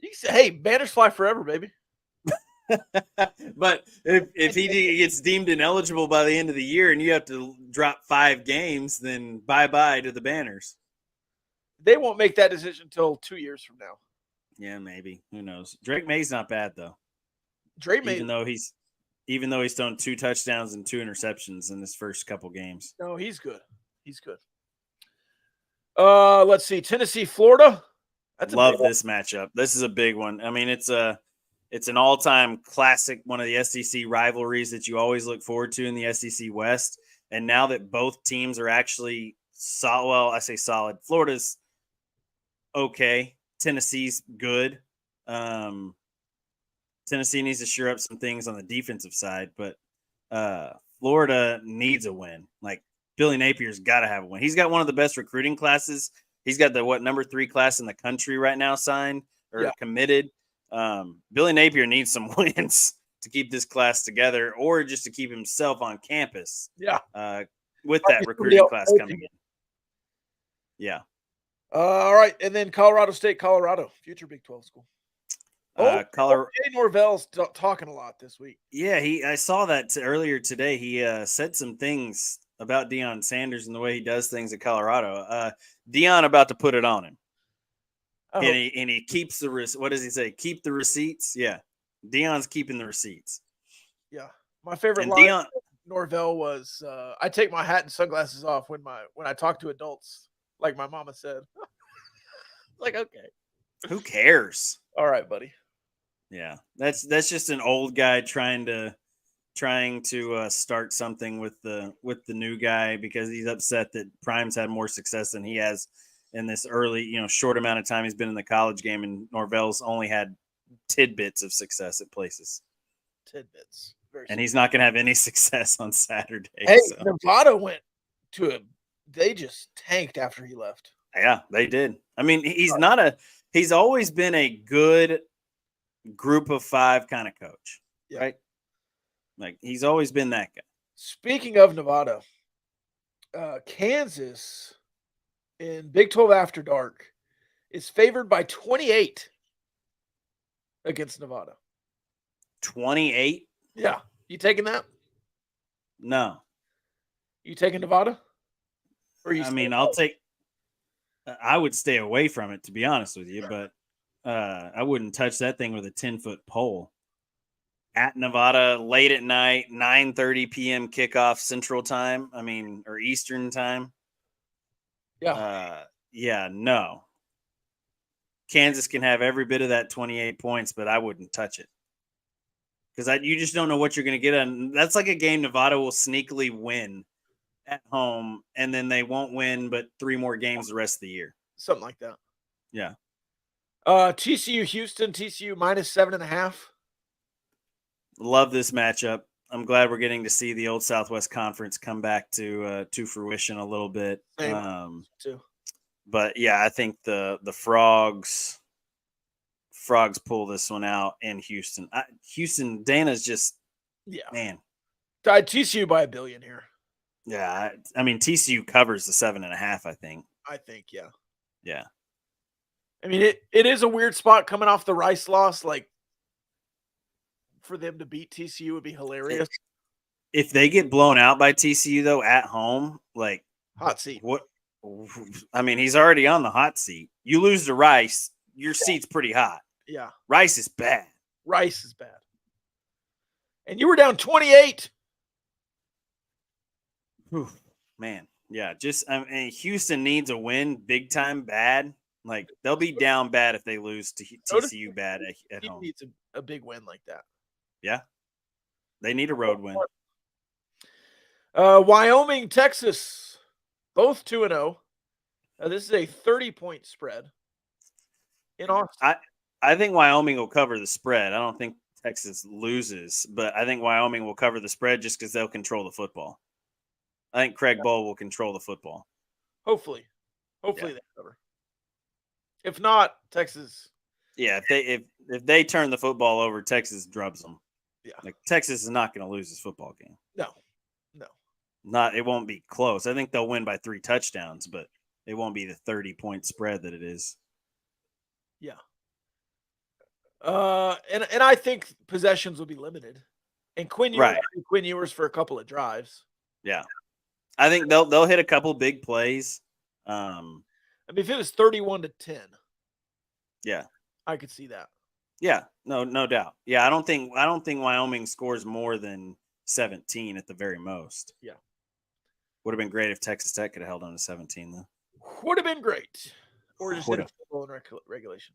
You can say, "Hey, banners fly forever, baby." But if he gets deemed ineligible by the end of the year and you have to drop 5 games, then bye-bye to the Banners. They won't make that decision until 2 years from now. Yeah, maybe. Who knows? Drake May's not bad though. Drake May, even though he's thrown 2 touchdowns and 2 interceptions in his first couple games. No, he's good. He's good. Let's see. Tennessee, Florida. Love this matchup. This is a big one. I mean, it's an all-time classic, one of the SEC rivalries that you always look forward to in the SEC West. And now that both teams are actually solid, well, I say solid. Florida's okay. Tennessee's good. Tennessee needs to shore up some things on the defensive side, but Florida needs a win. Like, Billy Napier's got to have a win. He's got one of the best recruiting classes. He's got the number 3 class in the country right now signed or committed. Billy Napier needs some wins to keep this class together, or just to keep himself on campus. Yeah. With that recruiting class coming in. Yeah. All right, and then Colorado State, Colorado, future Big 12 school. Colorado. Jay Norvell's talking a lot this week. Yeah, I saw that earlier today. He said some things about Deion Sanders and the way he does things at Colorado. Deion about to put it on him. And he keeps the what does he say? Keep the receipts. Yeah, Deion's keeping the receipts. Yeah, my favorite line Norvell was, "I take my hat and sunglasses off when I talk to adults," like my mama said. Like, okay, who cares? All right, buddy. Yeah, that's just an old guy trying to start something with the new guy because he's upset that Prime's had more success than he has in this early, short amount of time he's been in the college game, and Norvell's only had tidbits of success at places. Tidbits. And he's not going to have any success on Saturday. Hey, Nevada went to him. They just tanked after he left. Yeah, they did. I mean, he's always been a good group of 5 kind of coach, right? Like, he's always been that guy. Speaking of Nevada, Kansas in Big 12 After Dark is favored by 28 against Nevada. 28? Yeah. You taking that? No. You taking Nevada? I would stay away from it, to be honest with you, but I wouldn't touch that thing with a 10-foot pole. At Nevada, late at night, 9:30 p.m. kickoff Central Time. Or Eastern Time. Yeah. No. Kansas can have every bit of that 28 points, but I wouldn't touch it. Because you just don't know what you're going to get on. That's like a game Nevada will sneakily win at home, and then they won't win but 3 more games the rest of the year. Something like that. Yeah. TCU Houston, TCU -7.5. Love this matchup. I'm glad we're getting to see the old Southwest Conference come back to fruition a little bit. Too. But yeah, I think the Frogs pull this one out in Houston. Houston, Dana's just man. Tied TCU by $1 billion here. Yeah, TCU covers the 7.5. I think, yeah. Yeah. It is a weird spot coming off the Rice loss. Like, for them to beat TCU would be hilarious. If they get blown out by TCU though at home, like, hot seat. What? He's already on the hot seat. You lose to Rice, your seat's pretty hot. Yeah. Rice is bad. Rice is bad. And you were down 28. Whew, man. Yeah. Houston needs a win big time bad. Like, they'll be down bad if they lose to TCU bad at He home. needs a big win like that. Yeah. They need a road win. Wyoming, Texas, both 2-0. This is a 30-point spread in Austin. I think Wyoming will cover the spread. I don't think Texas loses, but I think Wyoming will cover the spread just because they'll control the football. I think Craig Bowl will control the football. Hopefully they cover. If not, Texas. Yeah, if they turn the football over, Texas drubs them. Yeah, like Texas is not going to lose this football game. No. It won't be close. I think they'll win by 3 touchdowns, but it won't be the 30-point spread that it is. Yeah. And I think possessions will be limited. And Quinn Ewers for a couple of drives. Yeah. I think they'll hit a couple big plays. I mean, if it was 31-10, yeah, I could see that. Yeah, no doubt. Yeah, I don't think Wyoming scores more than 17 at the very most. Yeah. Would have been great if Texas Tech could have held on to 17, though. Would have been great. Or just hit a field goal in regulation.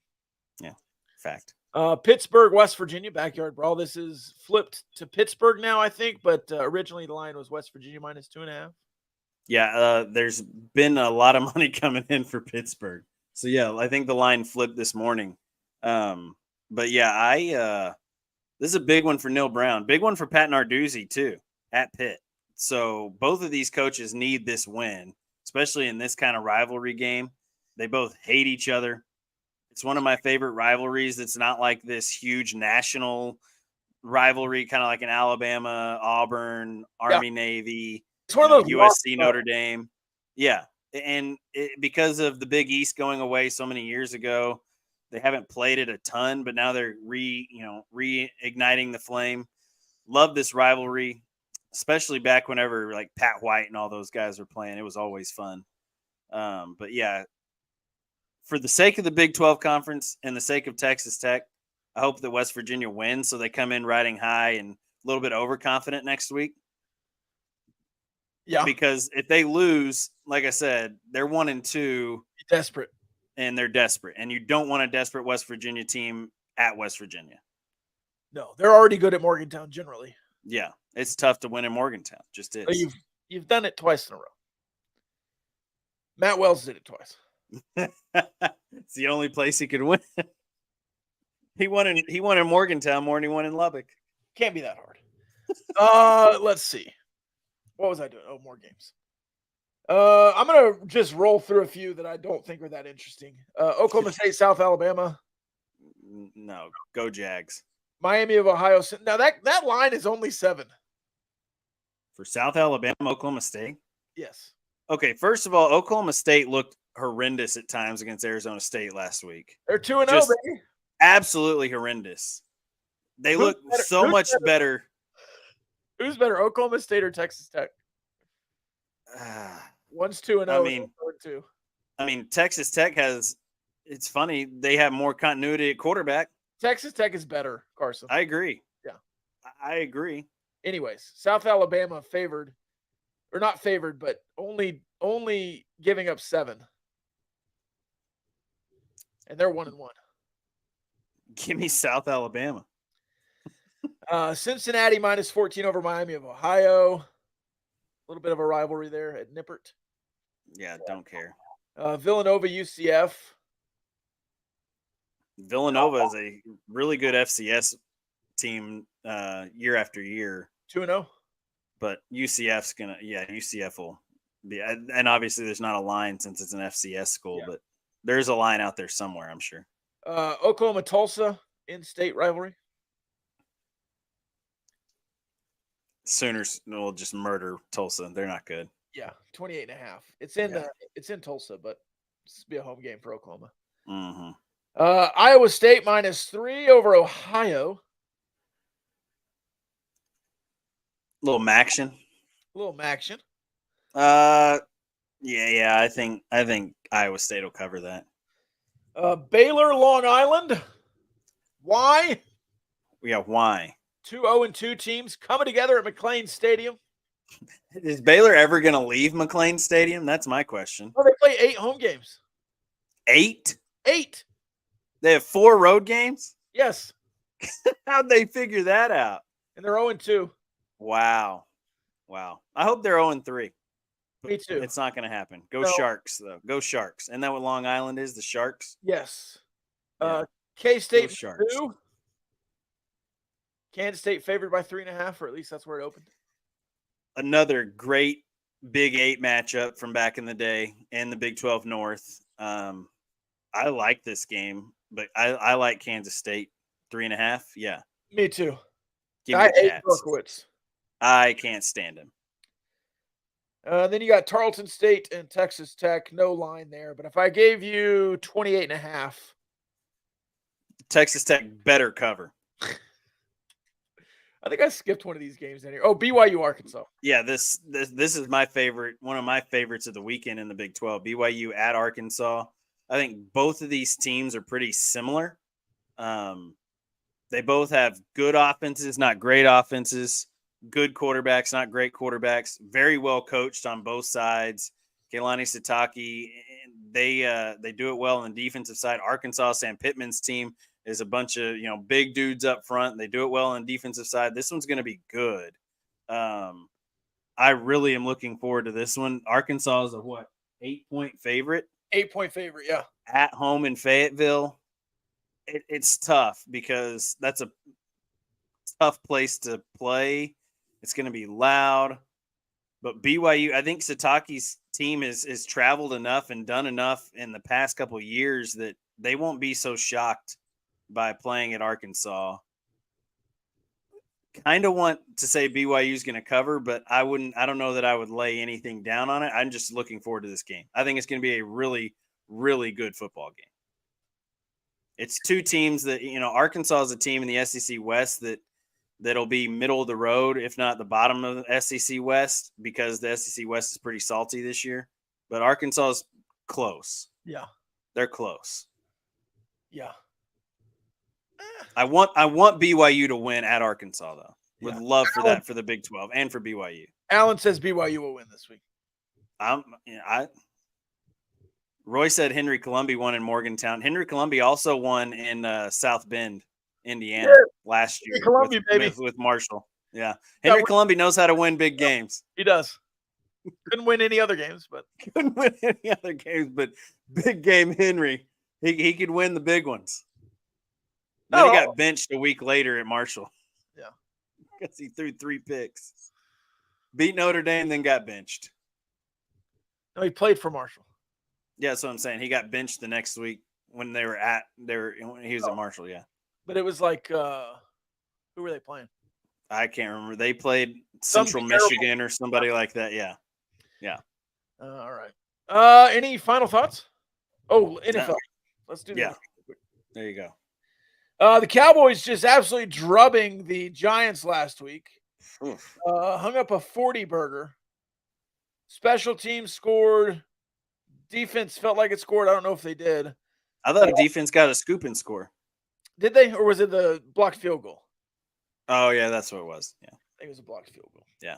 Yeah, fact. Pittsburgh, West Virginia, backyard brawl. This is flipped to Pittsburgh now, I think, but originally the line was West Virginia minus 2.5. Yeah, there's been a lot of money coming in for Pittsburgh. So, yeah, I think the line flipped this morning. But, yeah, this is a big one for Neil Brown. Big one for Pat Narduzzi, too, at Pitt. So both of these coaches need this win, especially in this kind of rivalry game. They both hate each other. It's one of my favorite rivalries. It's not like this huge national rivalry, kind of like an Alabama, Auburn, Army, Navy, it's one of those USC, Notre Dame. Yeah. And because of the Big East going away so many years ago, they haven't played it a ton, but now they're reigniting the flame. Love this rivalry, especially back whenever like Pat White and all those guys were playing. It was always fun. But yeah, for the sake of the Big 12 conference and the sake of Texas Tech, I hope that West Virginia wins so they come in riding high and a little bit overconfident next week. Yeah. Because if they lose, like I said, they're 1-2. Desperate. And they're desperate. And you don't want a desperate West Virginia team at West Virginia. No, they're already good at Morgantown generally. Yeah, it's tough to win in Morgantown. Just is. But you've done it twice in a row. Matt Wells did it twice. It's the only place he could win. He won in Morgantown more than he won in Lubbock. Can't be that hard. Let's see. What was I doing? Oh, more games. I'm going to just roll through a few that I don't think are that interesting. Oklahoma State, South Alabama. No, go Jags. Miami of Ohio. Now, that line is only 7. For South Alabama, Oklahoma State? Yes. Okay, first of all, Oklahoma State looked horrendous at times against Arizona State last week. They're 2-0, baby. Absolutely horrendous. They look so much better. Who's better, Oklahoma State or Texas Tech? One's 2-0. I mean, Texas Tech has. It's funny they have more continuity at quarterback. Texas Tech is better, Carson. I agree. Yeah, I agree. Anyways, South Alabama favored, or not favored, but only giving up 7, and they're 1-1. Give me South Alabama. Cincinnati minus 14 over Miami of Ohio. A little bit of a rivalry there at Nippert. Yeah, don't care. Villanova, UCF. Villanova is a really good FCS team year after year. 2-0. But UCF will be. And obviously there's not a line since it's an FCS school, but there's a line out there somewhere, I'm sure. Oklahoma, Tulsa, in-state rivalry. Sooners will just murder Tulsa. They're not good. Yeah, 28.5. It's in Tulsa, but this will be a home game for Oklahoma. Mm-hmm. Iowa State minus 3 over Ohio. Little Maction. Yeah. I think Iowa State will cover that. Baylor, Long Island. Why? Yeah, why? 2-0-2 teams coming together at McLean Stadium. Is Baylor ever going to leave McLean Stadium? That's my question. Oh, they play 8 home games. 8? 8. They have 4 road games? Yes. How'd they figure that out? And they're 0-2. Wow. I hope they're 0-3. Me too. It's not going to happen. Go No. Sharks, though. Go Sharks. Isn't that what Long Island is? The Sharks? Yes. Yeah. K-State Sharks. 2. Kansas State favored by 3.5, or at least that's where it opened. Another great Big 8 matchup from back in the day in the Big 12 North. I like this game, but I like Kansas State 3.5. Yeah. Me too. Give me I hate Cats. Berkowitz. I can't stand him. Then you got Tarleton State and Texas Tech. No line there. But if I gave you 28.5. Texas Tech better cover. I think I skipped one of these games in here. Oh, BYU Arkansas. Yeah, this is my favorite, one of my favorites of the weekend in the Big 12. BYU at Arkansas. I think both of these teams are pretty similar. They both have good offenses, not great offenses, good quarterbacks, not great quarterbacks, very well coached on both sides. Kehlani Sitake, they do it well on the defensive side. Arkansas, Sam Pittman's team is a bunch of, big dudes up front. They do it well on the defensive side. This one's going to be good. I really am looking forward to this one. Arkansas is a 8-point favorite? 8-point favorite, yeah. At home in Fayetteville. It's tough because that's a tough place to play. It's going to be loud. But BYU, I think Sitake's team is traveled enough and done enough in the past couple of years that they won't be so shocked by playing at Arkansas. Kind of want to say BYU is going to cover, but I don't know that I would lay anything down on it. I'm just looking forward to this game. I think it's going to be a really, really good football game. It's two teams that, Arkansas is a team in the SEC West that'll be middle of the road, if not the bottom of the SEC West, because the SEC West is pretty salty this year. But Arkansas is close. Yeah. They're close. Yeah. I want BYU to win at Arkansas, though. Would love for Alan, that for the Big 12 and for BYU. Alan says BYU will win this week. Roy said Henry Columbia won in Morgantown. Henry Columbia also won in South Bend, Indiana last year Columbia, with Marshall. Yeah. Henry Columbia knows how to win big games. He does. Couldn't win any other games, but big game Henry. He could win the big ones. Then he got benched a week later at Marshall. Yeah. Because he threw 3 picks. Beat Notre Dame, then got benched. No, he played for Marshall. Yeah, that's what I'm saying. He got benched the next week when he was at Marshall, yeah. But it was like who were they playing? I can't remember. They played Central Michigan or somebody like that. Yeah. Yeah. All right. Any final thoughts? Oh, NFL. Let's do that. Yeah. There you go. The Cowboys just absolutely drubbing the Giants last week. Hung up a 40-burger. Special teams scored. Defense felt like it scored. I don't know if they did. I thought defense got a scoop and score. Did they? Or was it the blocked field goal? Oh, yeah, that's what it was. Yeah. I think it was a blocked field goal. Yeah.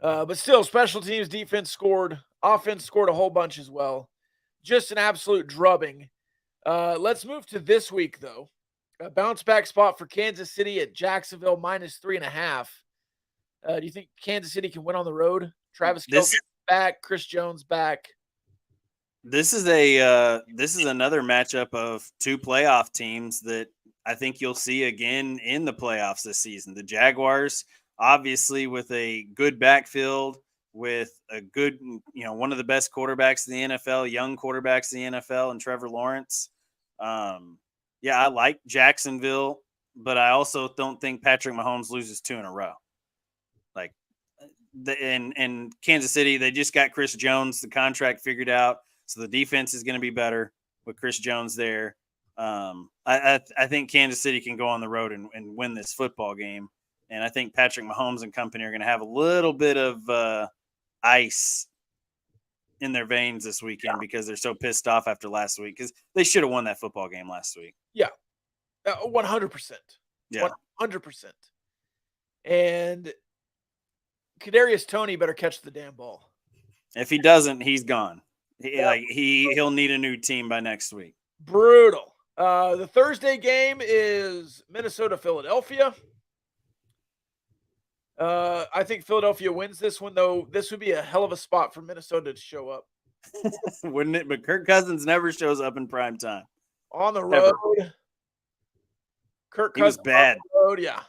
But still, special teams, defense scored. Offense scored a whole bunch as well. Just an absolute drubbing. Let's move to this week, though. A bounce back spot for Kansas City at Jacksonville -3.5. Do you think Kansas City can win on the road? Travis Kelce back, Chris Jones back. This is another matchup of two playoff teams that I think you'll see again in the playoffs this season. The Jaguars, obviously, with a good backfield, with a good, one of the best quarterbacks in the NFL, young quarterbacks in the NFL, and Trevor Lawrence. Yeah, I like Jacksonville, but I also don't think Patrick Mahomes loses 2 in a row. Like, and Kansas City, they just got Chris Jones, the contract figured out, so the defense is going to be better with Chris Jones there. I think Kansas City can go on the road and win this football game, and I think Patrick Mahomes and company are going to have a little bit of ice in their veins this weekend because they're so pissed off after last week because they should have won that football game last week. Yeah. 100%. Yeah. 100%. And Kadarius Toney better catch the damn ball. If he doesn't, he's gone. He'll need a new team by next week. Brutal. The Thursday game is Minnesota-Philadelphia. I think Philadelphia wins this one, though. This would be a hell of a spot for Minnesota to show up. Wouldn't it? But Kirk Cousins never shows up in prime time. On the road. Ever. Kirk Cousins was bad. on the road, yeah.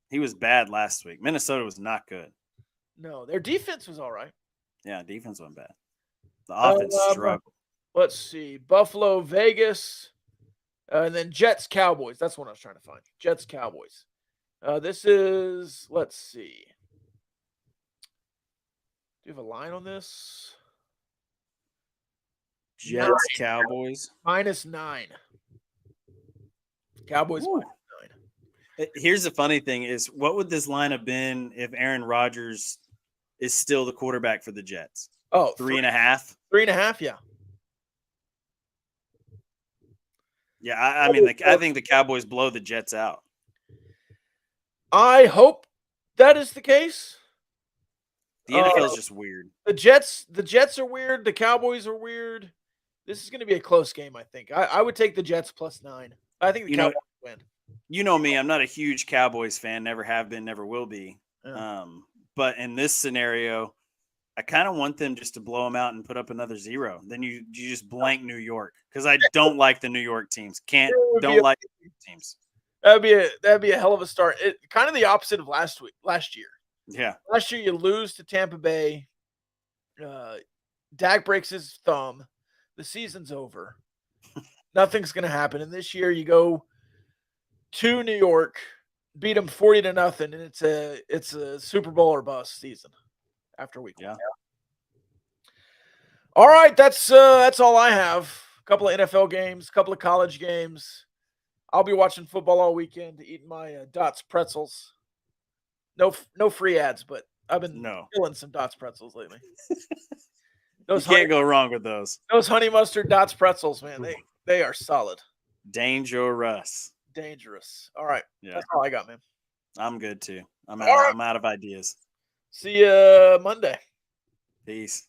He was bad last week. Minnesota was not good. No, their defense was all right. Yeah, defense went bad. The offense struggled. Let's see. Buffalo, Vegas, and then Jets, Cowboys. That's what I was trying to find. Jets, Cowboys. This is, let's see. Do you have a line on this? Jets, Cowboys. -9. Cowboys -9. Here's the funny thing is, what would this line have been if Aaron Rodgers is still the quarterback for the Jets? Oh, 3.5? 3.5, yeah. Yeah, I mean, I think the Cowboys blow the Jets out. I hope that is the case. The NFL is just weird. The Jets are weird. The Cowboys are weird. This is going to be a close game, I think. I would take the Jets +9. I think the Cowboys win. You know me, I'm not a huge Cowboys fan. Never have been, never will be. Yeah. But in this scenario, I kind of want them just to blow them out and put up another 0. Then you just blank New York, because I don't like the New York teams. Don't like the teams. That'd be a hell of a start. Kind of the opposite of last year. Yeah. Last year you lose to Tampa Bay. Dak breaks his thumb. The season's over. Nothing's going to happen. And this year you go to New York, beat them 40-0, and it's a Super Bowl or bust season after week 1. Yeah. All right, that's all I have. A couple of NFL games, a couple of college games. I'll be watching football all weekend, eating my Dots pretzels. No free ads, but I've been filling some Dots pretzels lately. You can't go wrong with those. Those honey mustard Dots pretzels, man, they are solid. Dangerous. All right. Yeah. That's all I got, man. I'm good too. I'm out of ideas. See you Monday. Peace.